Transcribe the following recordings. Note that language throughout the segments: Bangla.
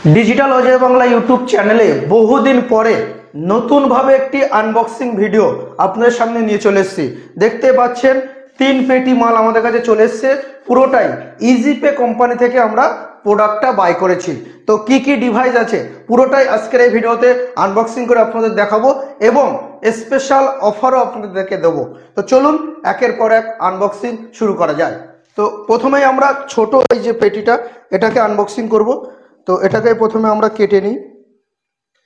ডিজিটাল অজয় বাংলা ইউটিউব চ্যানেলে বহুদিন পরে নতুনভাবে একটি আনবক্সিং ভিডিও আপনাদের সামনে নিয়ে চলে এসেছি। দেখতে পাচ্ছেন 3 পেটি মাল আমাদের কাছে চলে এসেছে, পুরোটাই ইজিপে কোম্পানি থেকে আমরা প্রোডাক্টটা বাই করেছি। তো কি কি ডিভাইস আছে পুরোটাই আজকের এই ভিডিওতে আনবক্সিং করে আপনাদের দেখাবো এবং স্পেশাল অফারও আপনাদেরকে দেবো। তো চলুন একের পর এক আনবক্সিং শুরু করা যায়। তো প্রথমেই আমরা ছোট এই যে পেটিটা এটাকে আনবক্সিং করব। তো এটাকে প্রথমে আমরা কেটে নিই।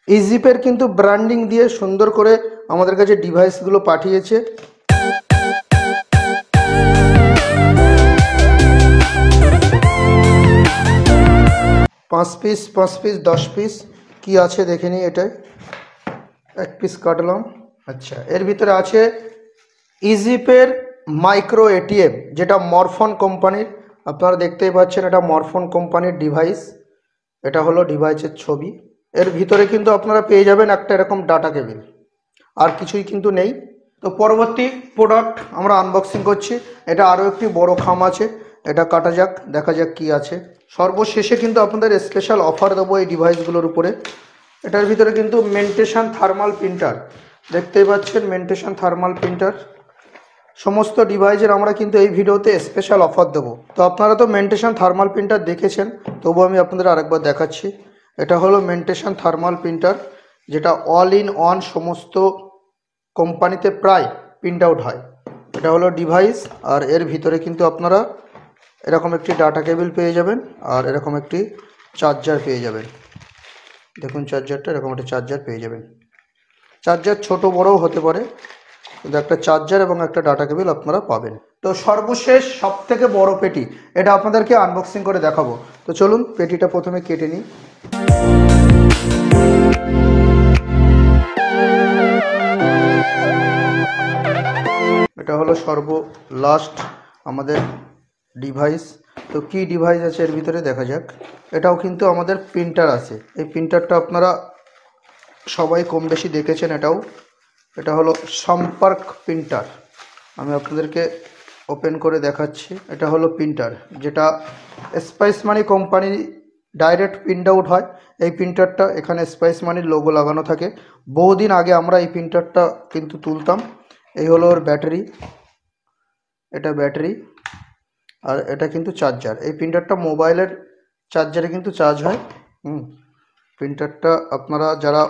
ইজিপের কিন্তু ব্র্যান্ডিং দিয়ে সুন্দর করে আমাদের কাছে ডিভাইসগুলো পাঠিয়েছে। পাঁচ পিস 10 পিস কি আছে দেখে নিই। এটাই এক পিস কাটলাম। আচ্ছা, এর ভিতরে আছে ইজিপের মাইক্রো এটিএম, যেটা মরফন কোম্পানির। আপনারা দেখতেই পাচ্ছেন এটা মরফন কোম্পানির ডিভাইস। এটা হলো ডিভাইসের ছবি। এর ভিতরে কিন্তু আপনারা পেয়ে যাবেন একটা এরকম ডাটা কেবিল, আর কিছুই কিন্তু নেই। তো পরবর্তী প্রোডাক্ট আমরা আনবক্সিং করছি। এটা আরও একটি বড় খাম আছে, এটা কাটা যাক, দেখা যাক কি আছে। সর্বশেষে কিন্তু আপনাদের স্পেশাল অফার দেবো এই ডিভাইসগুলোর উপরে। এটার ভিতরে কিন্তু মেন্টেশন থার্মাল প্রিন্টার, দেখতেই পাচ্ছেন মেন্টেশন থার্মাল প্রিন্টার। সমস্ত ডিভাইসের আমরা কিন্তু এই ভিডিওতে স্পেশাল অফার দেবো। তো আপনারা তো মেন্টেশন থার্মাল প্রিন্টার দেখেছেন, তবু আমি আপনাদের আরেকবার দেখাচ্ছি। এটা হলো মেন্টেশন থার্মাল প্রিন্টার, যেটা অল ইন ওয়ান সমস্ত কোম্পানিতে প্রায় প্রিন্ট আউট হয়। এটা হলো ডিভাইস, আর এর ভিতরে কিন্তু আপনারা এরকম একটি ডাটা কেবিল পেয়ে যাবেন আর এরকম একটি চার্জার পেয়ে যাবেন। দেখুন চার্জারটা, এরকম একটা চার্জার পেয়ে যাবেন। চার্জার ছোট বড়ও হতে পারে, কিন্তু একটা চার্জার এবং একটা ডাটা কেবিল আপনারা পাবেন। তো সর্বশেষ সব থেকে বড় পেটি, এটা আপনাদেরকে আনবক্সিং করে দেখাবো। তো চলুন পেটিটা প্রথমে কেটে নিই। এটা হলো লাস্ট আমাদের ডিভাইস। তো কি ডিভাইস আছে এর ভিতরে দেখা যাক। এটাও কিন্তু আমাদের প্রিন্টার আছে। এই প্রিন্টারটা আপনারা সবাই কম বেশি দেখেছেন। এটা হলো সম্পর্ক প্রিন্টার। আমি আপনাদেরকে ওপেন করে দেখাচ্ছি। এটা হলো প্রিন্টার, যেটা স্পাইস মানি কোম্পানি ডাইরেক্ট প্রিন্ট আউট হয়। এই প্রিন্টারটা এখানে স্পাইস মানির লোগো লাগানো থাকে। বহুদিন আগে আমরা এই প্রিন্টারটা কিন্তু তুলতাম। এই হলো ওর ব্যাটারি, এটা ব্যাটারি, আর এটা কিন্তু চার্জার। এই প্রিন্টারটা মোবাইলের চার্জারে কিন্তু চার্জ হয়। প্রিন্টারটা আপনারা যারা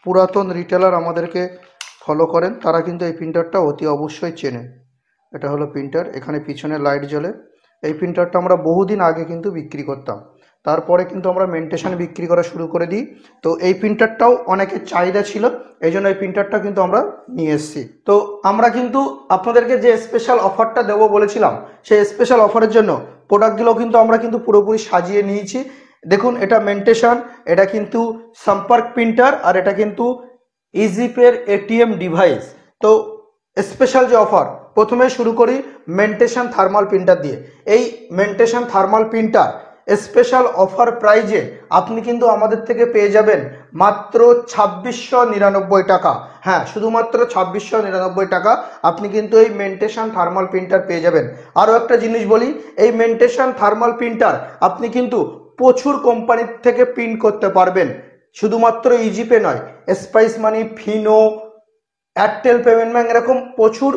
পুরাতন রিটেলার আমাদেরকে ফলো করেন তারা কিন্তু এই প্রিন্টারটা অতি অবশ্যই চেনেন। এটা হলো প্রিন্টার, এখানে পিছনে লাইট জ্বলে। এই প্রিন্টারটা আমরা বহুদিন আগে কিন্তু বিক্রি করতাম, তারপরে কিন্তু আমরা মেন্টেশন বিক্রি করা শুরু করে দিই। তো এই প্রিন্টারটাও অনেকের চাহিদা ছিল, এই জন্য এই প্রিন্টারটা কিন্তু আমরা নিয়ে এসেছি। তো আমরা কিন্তু আপনাদেরকে যে স্পেশাল অফারটা দেবো বলেছিলাম, সেই স্পেশাল অফারের জন্য প্রোডাক্টগুলো কিন্তু আমরা কিন্তু পুরোপুরি সাজিয়ে নিয়েছি। দেখুন এটা মেন্টেশন, এটা কিন্তু সম্পর্ক প্রিন্টার, আর এটা কিন্তু ইজিপের এটিএম ডিভাইস। তো স্পেশাল যে অফার, প্রথমে শুরু করি মেন্টেশন থার্মাল প্রিন্টার দিয়ে। এই মেন্টেশন থার্মাল প্রিন্টার স্পেশাল অফার প্রাইজে আপনি কিন্তু আমাদের থেকে পেয়ে যাবেন মাত্র 2699 টাকা। হ্যাঁ, শুধুমাত্র 2699 টাকা আপনি কিন্তু এই মেন্টেশন থার্মাল প্রিন্টার পেয়ে যাবেন। আরও একটা জিনিস বলি, এই মেন্টেশন থার্মাল প্রিন্টার আপনি কিন্তু প্রচুর কোম্পানির থেকে প্রিন্ট করতে পারবেন। শুধুমাত্র ইজিপে নয়, স্পাইস মানি, ফিনো, এয়ারটেল পেমেন্ট ব্যাঙ্ক, এরকম প্রচুর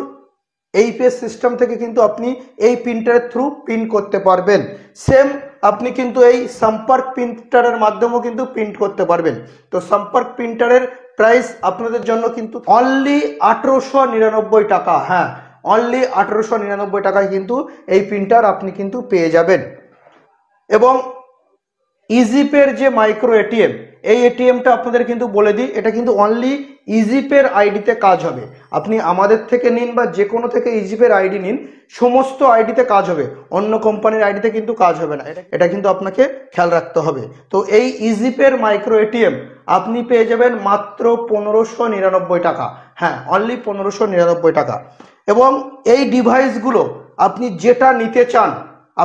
এইপিএস সিস্টেম থেকে কিন্তু আপনি এই প্রিন্টারের থ্রু প্রিন্ট করতে পারবেন। সেম আপনি কিন্তু এই সম্পর্ক প্রিন্টারের মাধ্যমেও কিন্তু প্রিন্ট করতে পারবেন। তো সম্পর্ক প্রিন্টারের প্রাইস আপনাদের জন্য কিন্তু অনলি 1899 টাকা। হ্যাঁ, অনলি 1899 টাকায় কিন্তু এই প্রিন্টার আপনি কিন্তু পেয়ে যাবেন। এবং ইজিপের যে মাইক্রো এটিএম, এই এটিএমটা আপনাদের কিন্তু বলে দিই, এটা কিন্তু অনলি ইজিপের আইডিতে কাজ হবে। আপনি আমাদের থেকে নিন বা যে কোনো থেকে ইজিপের আইডি নিন, সমস্ত আইডিতে কাজ হবে, অন্য কোম্পানির আইডিতে কিন্তু কাজ হবে না। এটা কিন্তু আপনাকে খেয়াল রাখতে হবে। তো এই ইজিপের মাইক্রো এটিএম আপনি পেয়ে যাবেন মাত্র 1599 টাকা। হ্যাঁ, অনলি 1599 টাকা। এবং এই ডিভাইসগুলো আপনি যেটা নিতে চান,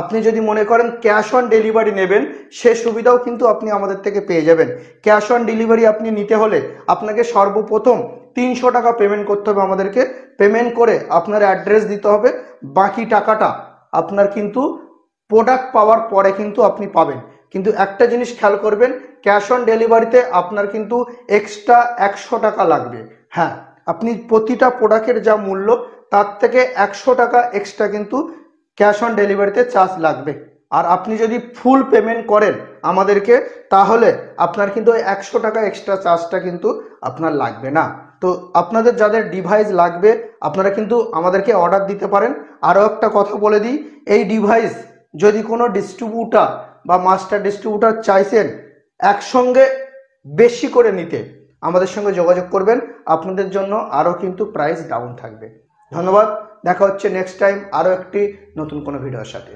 আপনি যদি মনে করেন ক্যাশ অন ডেলিভারি নেবেন, সে সুবিধাও কিন্তু আপনি আমাদের থেকে পেয়ে যাবেন। ক্যাশ অন ডেলিভারি আপনি নিতে হলে আপনাকে সর্বপ্রথম 300 টাকা পেমেন্ট করতে হবে আমাদেরকে। পেমেন্ট করে আপনার অ্যাড্রেস দিতে হবে, বাকি টাকাটা আপনার কিন্তু প্রোডাক্ট পাওয়ার পরে কিন্তু আপনি পাবেন। কিন্তু একটা জিনিস খেয়াল করবেন, ক্যাশ অন ডেলিভারিতে আপনার কিন্তু এক্সট্রা 100 টাকা লাগবে। হ্যাঁ, আপনি প্রতিটা প্রোডাক্টের যা মূল্য তার থেকে 100 টাকা এক্সট্রা কিন্তু ক্যাশ অন ডেলিভারিতে চার্জ লাগবে। আর আপনি যদি ফুল পেমেন্ট করেন আমাদেরকে, তাহলে আপনার কিন্তু 100 টাকা এক্সট্রা চার্জটা কিন্তু আপনার লাগবে না। তো আপনাদের যাদের ডিভাইস লাগবে আপনারা কিন্তু আমাদেরকে অর্ডার দিতে পারেন। আরও একটা কথা বলে দিই, এই ডিভাইস যদি কোনো ডিস্ট্রিবিউটার বা মাস্টার ডিস্ট্রিবিউটার চাইছেন একসঙ্গে বেশি করে নিতে, আমাদের সঙ্গে যোগাযোগ করবেন, আপনাদের জন্য আরও কিন্তু প্রাইস ডাউন থাকবে। ধন্যবাদ, দেখা হচ্ছে নেক্সট টাইম আরও একটি নতুন কোনো ভিডিওর সাথে।